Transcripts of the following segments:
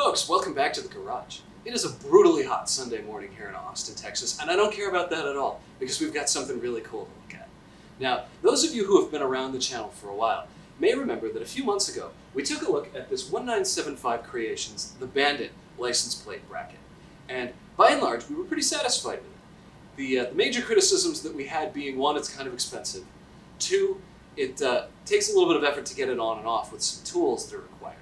Folks, welcome back to the garage. It is a brutally hot Sunday morning here in Austin, Texas, and I don't care about that at all, because we've got something really cool to look at. Now, those of you who have been around the channel for a while may remember that a few months ago, we took a look at this 1975 Creations, the Bandit license plate bracket. And by and large, we were pretty satisfied with it. The major criticisms that we had being, one, it's kind of expensive. Two, it takes a little bit of effort to get it on and off with some tools that are required.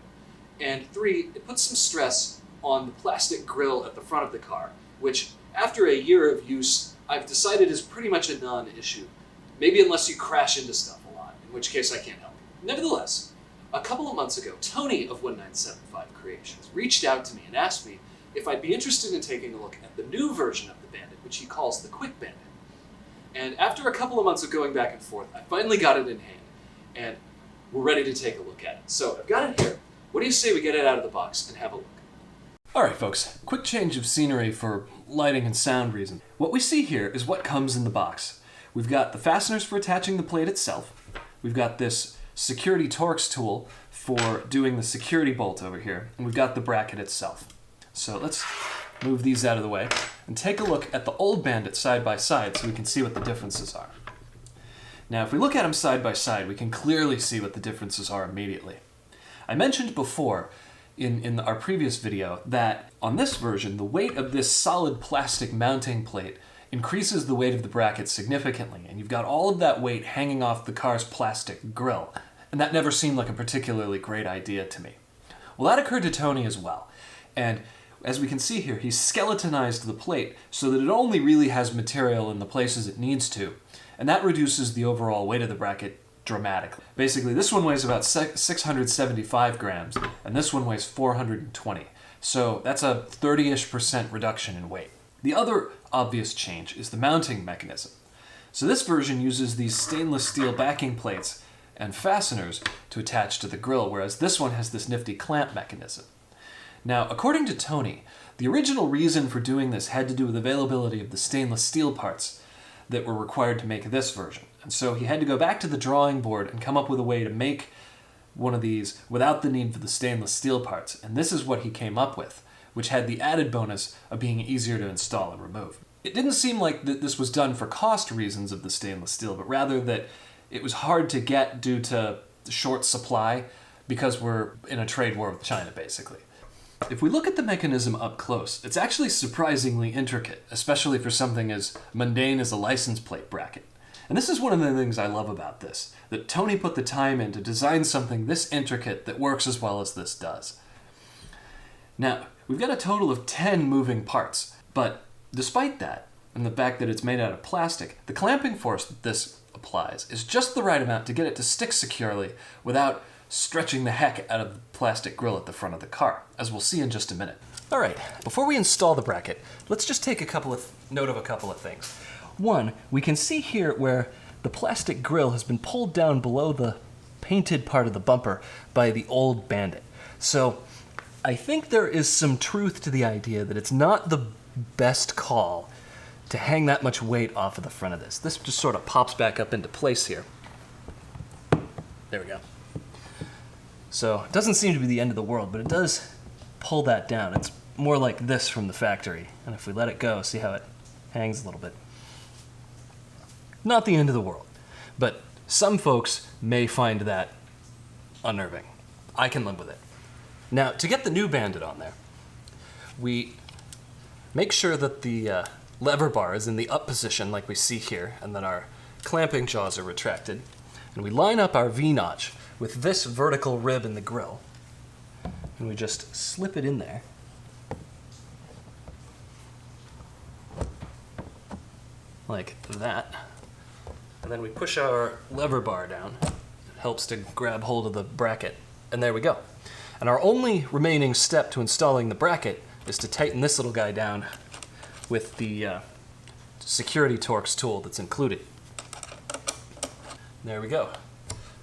And three, it puts some stress on the plastic grille at the front of the car, which, after a year of use, I've decided is pretty much a non-issue. Maybe unless you crash into stuff a lot, in which case I can't help you. Nevertheless, a couple of months ago, Tony of 1975 Creations reached out to me and asked me if I'd be interested in taking a look at the new version of the Bandit, which he calls the Quick Bandit. And after a couple of months of going back and forth, I finally got it in hand, and we're ready to take a look at it. So I've got it here. What do you say we get it out of the box and have a look? Alright folks, quick change of scenery for lighting and sound reasons. What we see here is what comes in the box. We've got the fasteners for attaching the plate itself. We've got this security Torx tool for doing the security bolt over here. And we've got the bracket itself. So let's move these out of the way and take a look at the old Bandit side by side so we can see what the differences are. Now if we look at them side by side, we can clearly see what the differences are immediately. I mentioned before in our previous video that on this version, the weight of this solid plastic mounting plate increases the weight of the bracket significantly, and you've got all of that weight hanging off the car's plastic grille, and that never seemed like a particularly great idea to me. Well, that occurred to Tony as well, and as we can see here, he's skeletonized the plate so that it only really has material in the places it needs to, and that reduces the overall weight of the bracket dramatically. Basically, this one weighs about 675 grams, and this one weighs 420. So that's a 30-ish% reduction in weight. The other obvious change is the mounting mechanism. So this version uses these stainless steel backing plates and fasteners to attach to the grille, whereas this one has this nifty clamp mechanism. Now, according to Tony, the original reason for doing this had to do with availability of the stainless steel parts that were required to make this version. And so he had to go back to the drawing board and come up with a way to make one of these without the need for the stainless steel parts. And this is what he came up with, which had the added bonus of being easier to install and remove. It didn't seem like that this was done for cost reasons of the stainless steel, but rather that it was hard to get due to short supply because we're in a trade war with China, basically. If we look at the mechanism up close, it's actually surprisingly intricate, especially for something as mundane as a license plate bracket. And this is one of the things I love about this, that Tony put the time in to design something this intricate that works as well as this does. Now, we've got a total of 10 moving parts, but despite that, and the fact that it's made out of plastic, the clamping force that this applies is just the right amount to get it to stick securely without stretching the heck out of the plastic grille at the front of the car, as we'll see in just a minute. Alright, before we install the bracket, let's just take note of a couple of things. One, we can see here where the plastic grille has been pulled down below the painted part of the bumper by the old Bandit. So I think there is some truth to the idea that it's not the best call to hang that much weight off of the front of this. This just sort of pops back up into place here. There we go. So it doesn't seem to be the end of the world, but it does pull that down. It's more like this from the factory. And if we let it go, see how it hangs a little bit. Not the end of the world, but some folks may find that unnerving. I can live with it. Now, to get the new Bandit on there, we make sure that the lever bar is in the up position like we see here, and that our clamping jaws are retracted. And we line up our V-notch with this vertical rib in the grille, and we just slip it in there. Like that. And then we push our lever bar down. It helps to grab hold of the bracket, and there we go. And our only remaining step to installing the bracket is to tighten this little guy down with the security Torx tool that's included. There we go.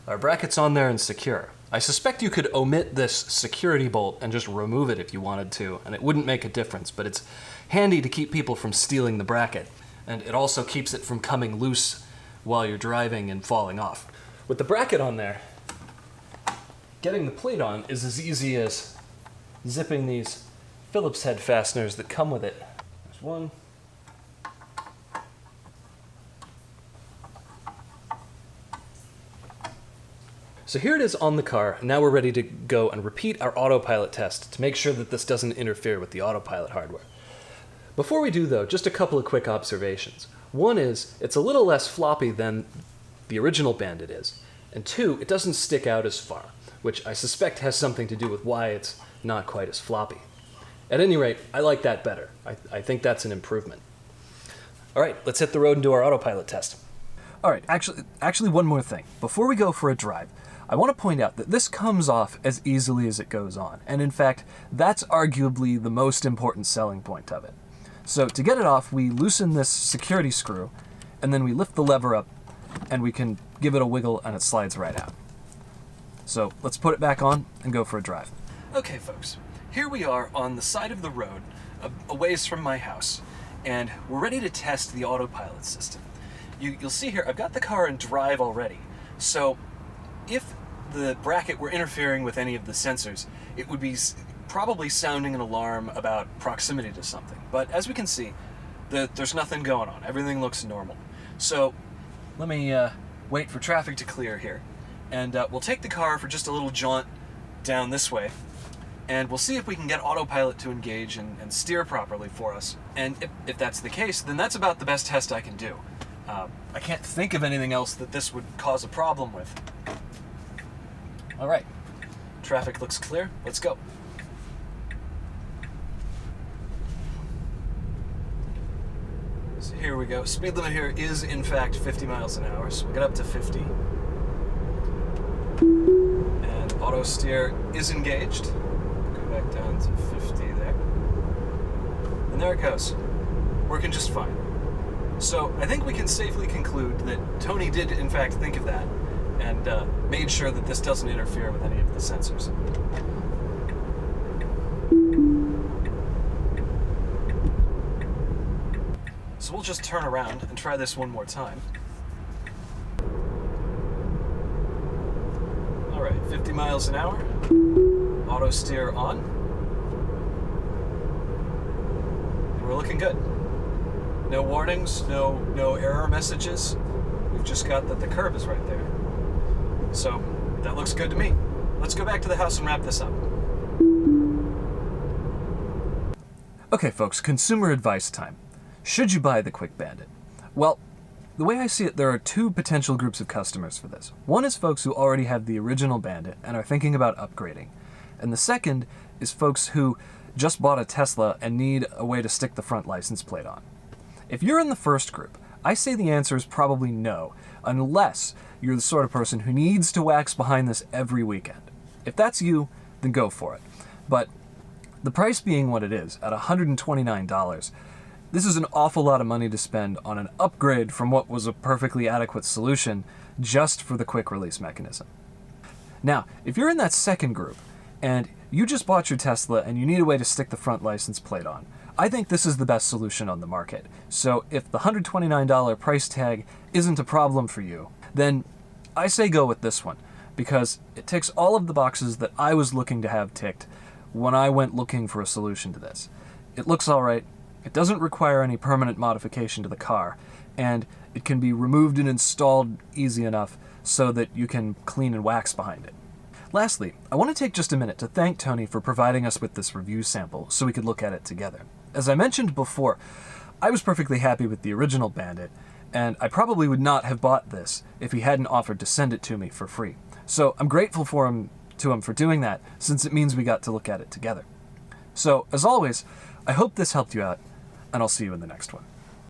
Our bracket's on there and secure. I suspect you could omit this security bolt and just remove it if you wanted to, and it wouldn't make a difference, but it's handy to keep people from stealing the bracket, and it also keeps it from coming loose while you're driving and falling off. With the bracket on there, getting the plate on is as easy as zipping these Phillips head fasteners that come with it. There's one. So here it is on the car, and now we're ready to go and repeat our autopilot test to make sure that this doesn't interfere with the autopilot hardware. Before we do though, just a couple of quick observations. One is, it's a little less floppy than the original Bandit is, and two, it doesn't stick out as far, which I suspect has something to do with why it's not quite as floppy. At any rate, I like that better. I think that's an improvement. All right, let's hit the road and do our autopilot test. All right, actually one more thing. Before we go for a drive, I want to point out that this comes off as easily as it goes on, and in fact, that's arguably the most important selling point of it. So to get it off, we loosen this security screw, and then we lift the lever up, and we can give it a wiggle, and it slides right out. So let's put it back on and go for a drive. Okay, folks, here we are on the side of the road, a ways from my house, and we're ready to test the autopilot system. You'll see here, I've got the car in drive already, so if the bracket were interfering with any of the sensors, it would be probably sounding an alarm about proximity to something. But as we can see, there's nothing going on. Everything looks normal. So let me wait for traffic to clear here, and we'll take the car for just a little jaunt down this way, and we'll see if we can get autopilot to engage and steer properly for us. And if that's the case, then that's about the best test I can do. I can't think of anything else that this would cause a problem with. All right, traffic looks clear. Let's go. So here we go. Speed limit here is in fact 50 miles an hour, so we'll get up to 50. And auto steer is engaged. Go back down to 50 there. And there it goes. Working just fine. So I think we can safely conclude that Tony did in fact think of that and made sure that this doesn't interfere with any of the sensors. So we'll just turn around and try this one more time. All right, 50 miles an hour, auto steer on. And we're looking good. No warnings, no error messages. We've just got that the curb is right there. So that looks good to me. Let's go back to the house and wrap this up. Okay, folks, consumer advice time. Should you buy the Quick Bandit? Well, the way I see it, there are two potential groups of customers for this. One is folks who already have the original Bandit and are thinking about upgrading. And the second is folks who just bought a Tesla and need a way to stick the front license plate on. If you're in the first group, I say the answer is probably no, unless you're the sort of person who needs to wax behind this every weekend. If that's you, then go for it. But the price being what it is, at $129, this is an awful lot of money to spend on an upgrade from what was a perfectly adequate solution just for the quick release mechanism. Now, if you're in that second group, and you just bought your Tesla and you need a way to stick the front license plate on, I think this is the best solution on the market. So if the $129 price tag isn't a problem for you, then I say go with this one, because it ticks all of the boxes that I was looking to have ticked when I went looking for a solution to this. It looks all right, it doesn't require any permanent modification to the car, and it can be removed and installed easy enough so that you can clean and wax behind it. Lastly, I want to take just a minute to thank Tony for providing us with this review sample so we could look at it together. As I mentioned before, I was perfectly happy with the original Bandit, and I probably would not have bought this if he hadn't offered to send it to me for free. So I'm grateful to him for doing that, since it means we got to look at it together. So, as always, I hope this helped you out, and I'll see you in the next one.